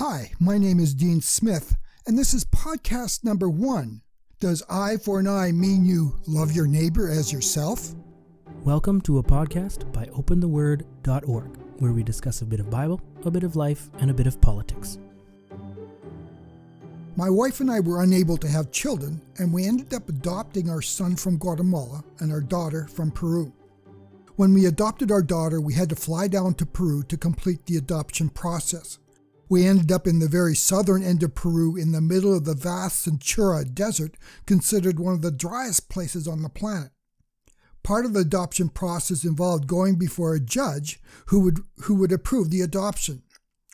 Hi, my name is Dean Smith, and this is podcast number 1. Does eye for an eye mean you love your neighbor as yourself? Welcome to a podcast by opentheword.org, where we discuss a bit of Bible, a bit of life, and a bit of politics. My wife and I were unable to have children, and we ended up adopting our son from Guatemala and our daughter from Peru. When we adopted our daughter, we had to fly down to Peru to complete the adoption process. We ended up in the very southern end of Peru in the middle of the vast Centura Desert, considered one of the driest places on the planet. Part of the adoption process involved going before a judge who would approve the adoption.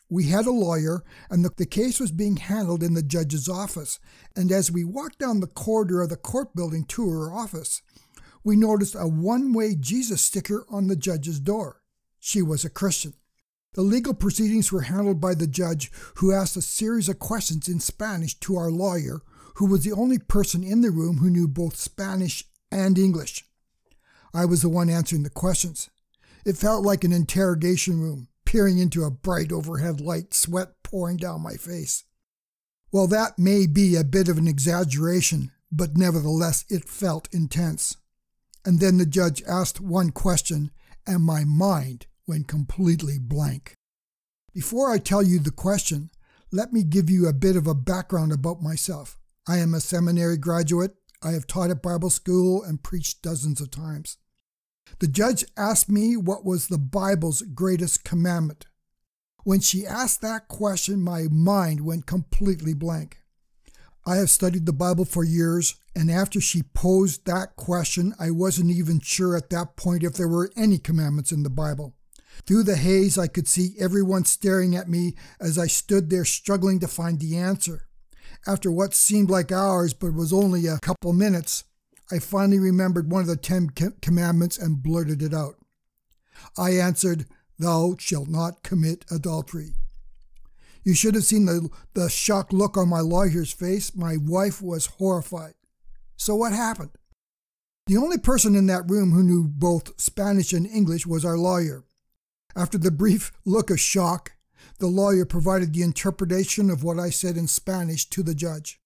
We had a lawyer, and the case was being handled in the judge's office, and as we walked down the corridor of the court building to her office, we noticed a one-way Jesus sticker on the judge's door. She was a Christian. The legal proceedings were handled by the judge, who asked a series of questions in Spanish to our lawyer, who was the only person in the room who knew both Spanish and English. I was the one answering the questions. It felt like an interrogation room, peering into a bright overhead light, sweat pouring down my face. Well, that may be a bit of an exaggeration, but nevertheless it felt intense. And then the judge asked one question, and my mind went completely blank. Before I tell you the question, let me give you a bit of a background about myself. I am a seminary graduate. I have taught at Bible school and preached dozens of times. The judge asked me what was the Bible's greatest commandment. When she asked that question, my mind went completely blank. I have studied the Bible for years, and after she posed that question, I wasn't even sure at that point if there were any commandments in the Bible. Through the haze, I could see everyone staring at me as I stood there struggling to find the answer. After what seemed like hours but was only a couple minutes, I finally remembered one of the 10 commandments and blurted it out. I answered, "Thou shalt not commit adultery." You should have seen the shocked look on my lawyer's face. My wife was horrified. So what happened? The only person in that room who knew both Spanish and English was our lawyer. After the brief look of shock, the lawyer provided the interpretation of what I said in Spanish to the judge.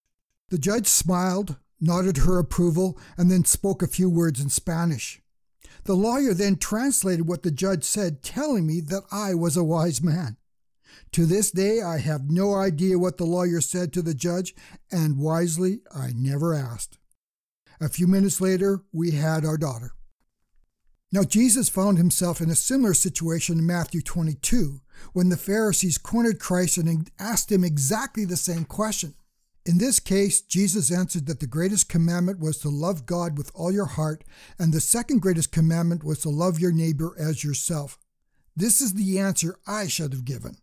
The judge smiled, nodded her approval, and then spoke a few words in Spanish. The lawyer then translated what the judge said, telling me that I was a wise man. To this day, I have no idea what the lawyer said to the judge, and wisely, I never asked. A few minutes later, we had our daughter. Now, Jesus found himself in a similar situation in Matthew 22, when the Pharisees cornered Christ and asked him exactly the same question. In this case, Jesus answered that the greatest commandment was to love God with all your heart, and the second greatest commandment was to love your neighbor as yourself. This is the answer I should have given.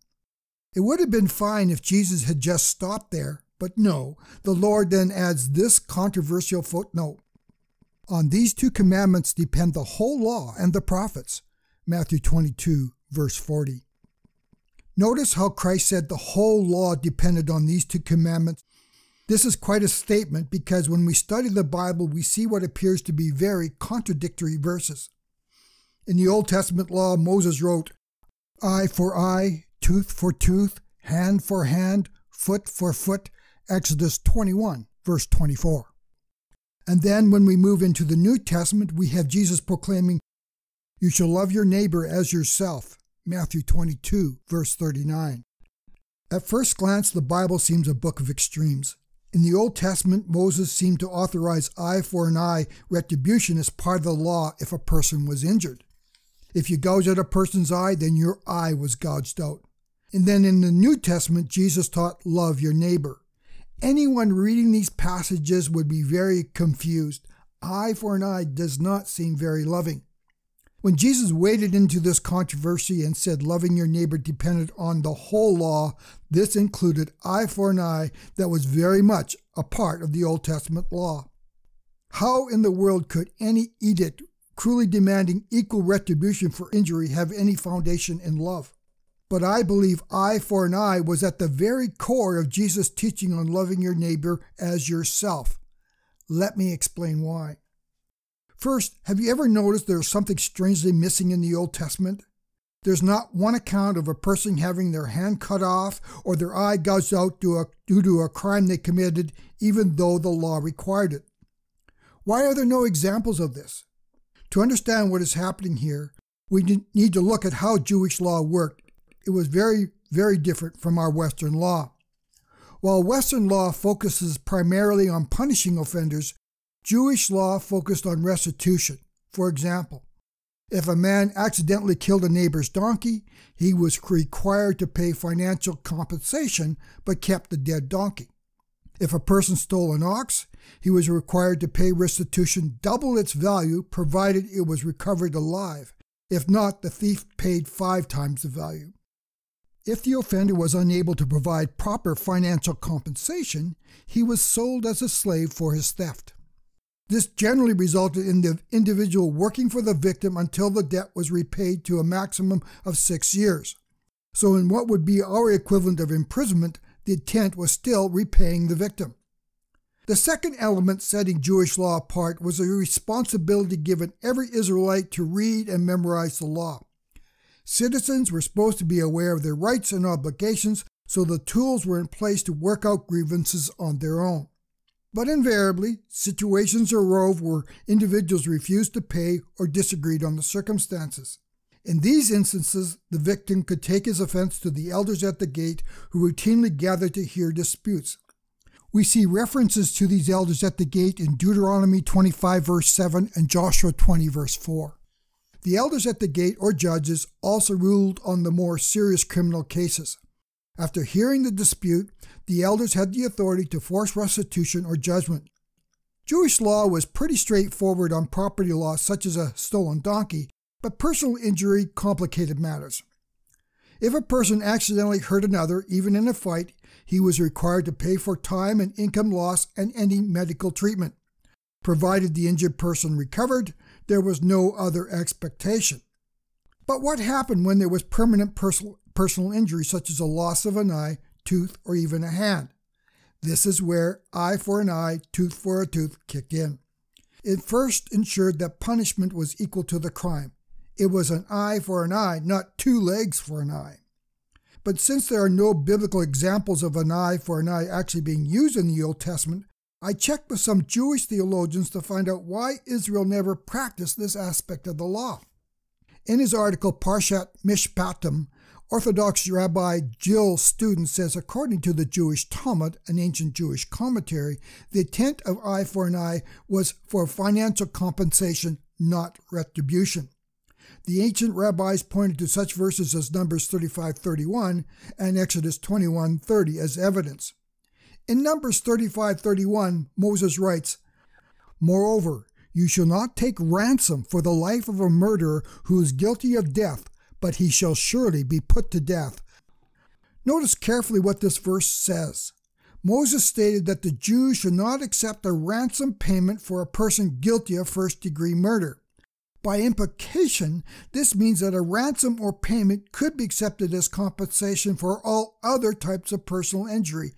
It would have been fine if Jesus had just stopped there, but no, the Lord then adds this controversial footnote. On these 2 commandments depend the whole law and the prophets. Matthew 22, verse 40. Notice how Christ said the whole law depended on these 2 commandments. This is quite a statement because when we study the Bible, we see what appears to be very contradictory verses. In the Old Testament law, Moses wrote, "Eye for eye, tooth for tooth, hand for hand, foot for foot," Exodus 21, verse 24. And then when we move into the New Testament, we have Jesus proclaiming, "You shall love your neighbor as yourself," Matthew 22, verse 39. At first glance, the Bible seems a book of extremes. In the Old Testament, Moses seemed to authorize eye for an eye retribution as part of the law if a person was injured. If you gouge out a person's eye, then your eye was gouged out. And then in the New Testament, Jesus taught, "Love your neighbor." Anyone reading these passages would be very confused. Eye for an eye does not seem very loving. When Jesus waded into this controversy and said loving your neighbor depended on the whole law, this included eye for an eye that was very much a part of the Old Testament law. How in the world could any edict cruelly demanding equal retribution for injury have any foundation in love? But I believe eye for an eye was at the very core of Jesus' teaching on loving your neighbor as yourself. Let me explain why. First, have you ever noticed there's something strangely missing in the Old Testament? There's not one account of a person having their hand cut off or their eye gouged out due to a crime they committed, even though the law required it. Why are there no examples of this? To understand what is happening here, we need to look at how Jewish law worked. It was very, very different from our Western law. While Western law focuses primarily on punishing offenders, Jewish law focused on restitution. For example, if a man accidentally killed a neighbor's donkey, he was required to pay financial compensation but kept the dead donkey. If a person stole an ox, he was required to pay restitution double its value provided it was recovered alive. If not, the thief paid 5 times the value. If the offender was unable to provide proper financial compensation, he was sold as a slave for his theft. This generally resulted in the individual working for the victim until the debt was repaid to a maximum of 6 years. So in what would be our equivalent of imprisonment, the intent was still repaying the victim. The second element setting Jewish law apart was a responsibility given every Israelite to read and memorize the law. Citizens were supposed to be aware of their rights and obligations, so the tools were in place to work out grievances on their own. But invariably, situations arose where individuals refused to pay or disagreed on the circumstances. In these instances, the victim could take his offense to the elders at the gate, who routinely gathered to hear disputes. We see references to these elders at the gate in Deuteronomy 25 verse 7 and Joshua 20 verse 4. The elders at the gate, or judges, also ruled on the more serious criminal cases. After hearing the dispute, the elders had the authority to force restitution or judgment. Jewish law was pretty straightforward on property law such as a stolen donkey, but personal injury complicated matters. If a person accidentally hurt another, even in a fight, he was required to pay for time and income loss and any medical treatment. Provided the injured person recovered, there was no other expectation. But what happened when there was permanent personal injury, such as a loss of an eye, tooth, or even a hand? This is where eye for an eye, tooth for a tooth kicked in. It first ensured that punishment was equal to the crime. It was an eye for an eye, not 2 legs for an eye. But since there are no biblical examples of an eye for an eye actually being used in the Old Testament, I checked with some Jewish theologians to find out why Israel never practiced this aspect of the law. In his article, Parshat Mishpatim, Orthodox Rabbi Jill Student says, according to the Jewish Talmud, an ancient Jewish commentary, the intent of eye for an eye was for financial compensation, not retribution. The ancient rabbis pointed to such verses as Numbers 35:31 and Exodus 21:30 as evidence. In Numbers 35:31, Moses writes, "Moreover, you shall not take ransom for the life of a murderer who is guilty of death, but he shall surely be put to death." Notice carefully what this verse says. Moses stated that the Jews should not accept a ransom payment for a person guilty of first-degree murder. By implication, this means that a ransom or payment could be accepted as compensation for all other types of personal injury.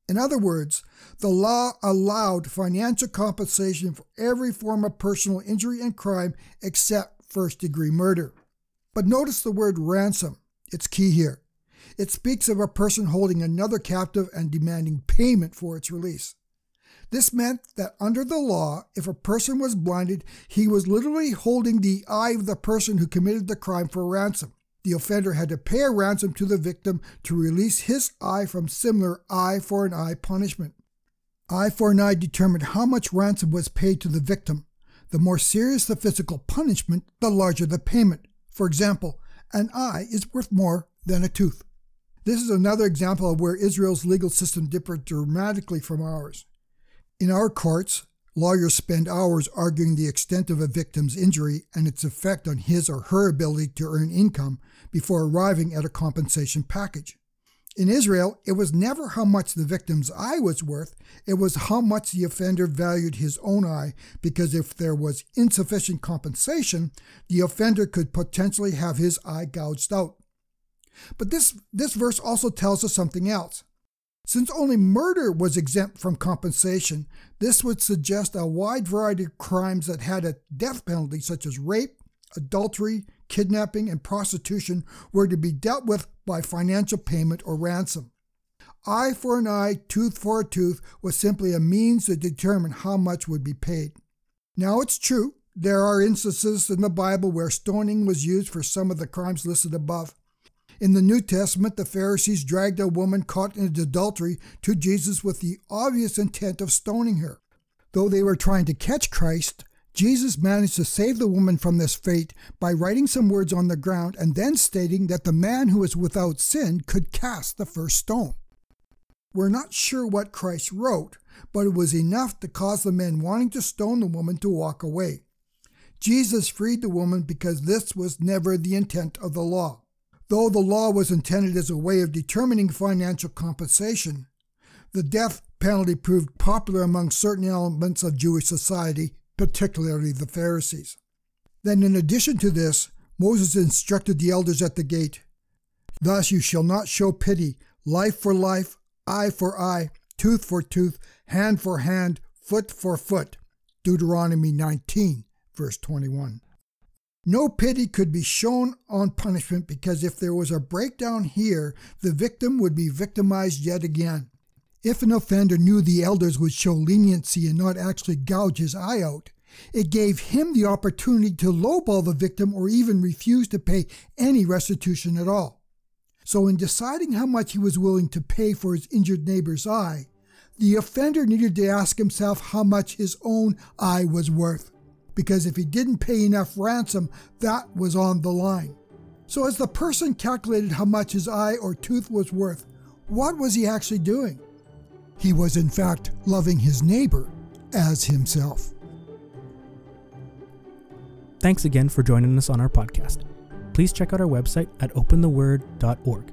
In other words, the law allowed financial compensation for every form of personal injury and crime except first-degree murder. But notice the word ransom. It's key here. It speaks of a person holding another captive and demanding payment for its release. This meant that under the law, if a person was blinded, he was literally holding the eye of the person who committed the crime for ransom. The offender had to pay a ransom to the victim to release his eye from similar eye for an eye punishment. Eye for an eye determined how much ransom was paid to the victim. The more serious the physical punishment, the larger the payment. For example, an eye is worth more than a tooth. This is another example of where Israel's legal system differed dramatically from ours. In our courts, lawyers spend hours arguing the extent of a victim's injury and its effect on his or her ability to earn income before arriving at a compensation package. In Israel, it was never how much the victim's eye was worth, it was how much the offender valued his own eye, because if there was insufficient compensation, the offender could potentially have his eye gouged out. But this verse also tells us something else. Since only murder was exempt from compensation, this would suggest a wide variety of crimes that had a death penalty, such as rape, adultery, kidnapping, and prostitution were to be dealt with by financial payment or ransom. Eye for an eye, tooth for a tooth was simply a means to determine how much would be paid. Now it's true, there are instances in the Bible where stoning was used for some of the crimes listed above. In the New Testament, the Pharisees dragged a woman caught in adultery to Jesus with the obvious intent of stoning her. Though they were trying to catch Christ, Jesus managed to save the woman from this fate by writing some words on the ground and then stating that the man who was without sin could cast the first stone. We're not sure what Christ wrote, but it was enough to cause the men wanting to stone the woman to walk away. Jesus freed the woman because this was never the intent of the law. Though the law was intended as a way of determining financial compensation, the death penalty proved popular among certain elements of Jewish society, particularly the Pharisees. Then in addition to this, Moses instructed the elders at the gate, "Thus you shall not show pity, life for life, eye for eye, tooth for tooth, hand for hand, foot for foot." Deuteronomy 19, verse 21. No pity could be shown on punishment because if there was a breakdown here, the victim would be victimized yet again. If an offender knew the elders would show leniency and not actually gouge his eye out, it gave him the opportunity to lowball the victim or even refuse to pay any restitution at all. So in deciding how much he was willing to pay for his injured neighbor's eye, the offender needed to ask himself how much his own eye was worth. Because if he didn't pay enough ransom, that was on the line. So as the person calculated how much his eye or tooth was worth, what was he actually doing? He was in fact loving his neighbor as himself. Thanks again for joining us on our podcast. Please check out our website at opentheword.org.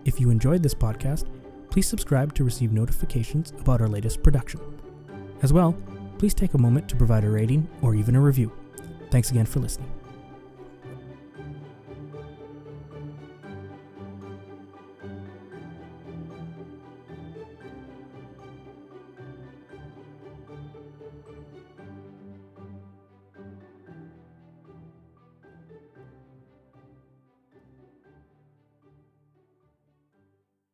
If you enjoyed this podcast, please subscribe to receive notifications about our latest production. As well, please take a moment to provide a rating or even a review. Thanks again for listening.